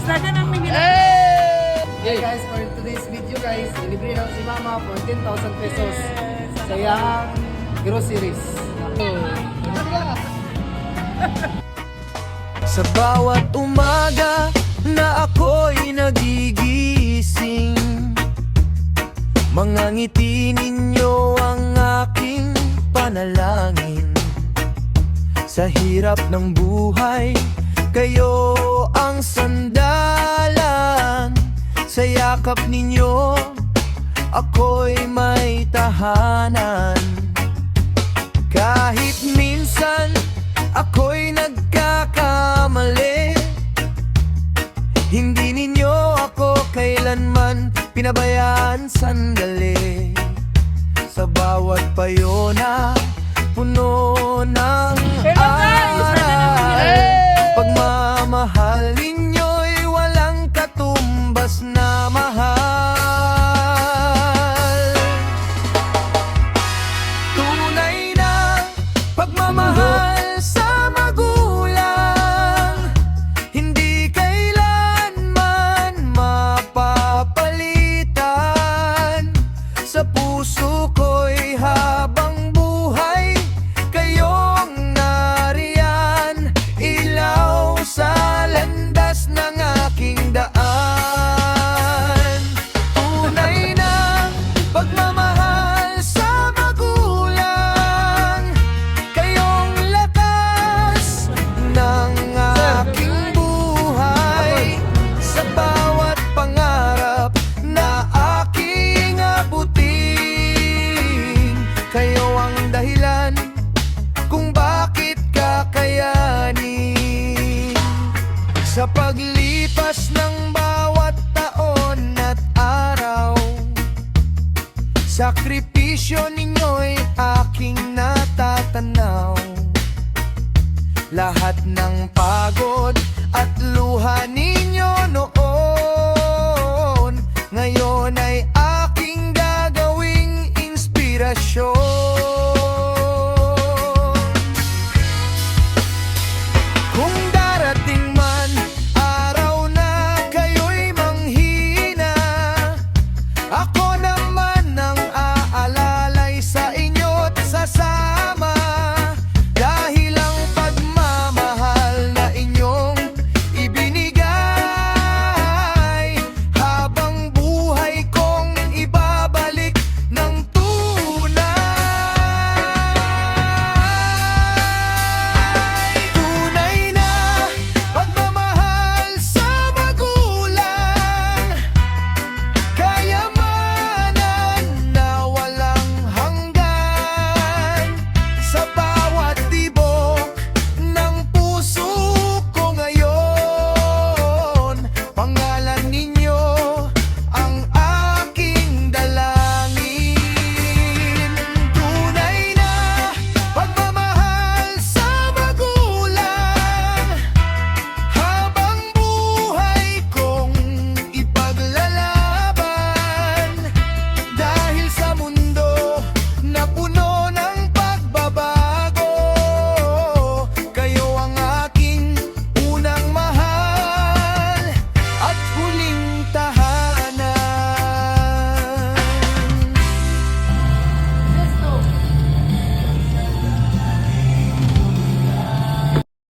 dagan ang mingin. Hey guys, for today's video guys, delivery lang si Mama for 10,000 pesos sa iyang groceries. Sa bawat umaga na ako'y nagigising, mga ngiti ninyo ang aking panalangin. Sa hirap ng buhay, kayo ang sandalan. Sa yakap ninyo, ako'y may tahanan. Kahit minsan, ako'y nagkakamali, hindi ninyo ako kailanman pinabayaan sandali. Sa bawat payo na puno ng aral, pagmamahal ninyo'y walang katumbas na mahal. Tunay na pagmamahal sa magulang, hindi kailanman mapapalitan. Sa puso ko'y habang buhay, kayong nariyan, ilaw sa landas ng aking daan. Tunay na pagmamahal sa magulang, kayong lakas ng aking buhay. Sa bawat pangarap na aking abutin, kayo ang dahilan kung bakit kakayanin. Sa paglipas ng bawat taon at araw, sakripisyo ninyo'y aking natatanaw. Lahat ng pagod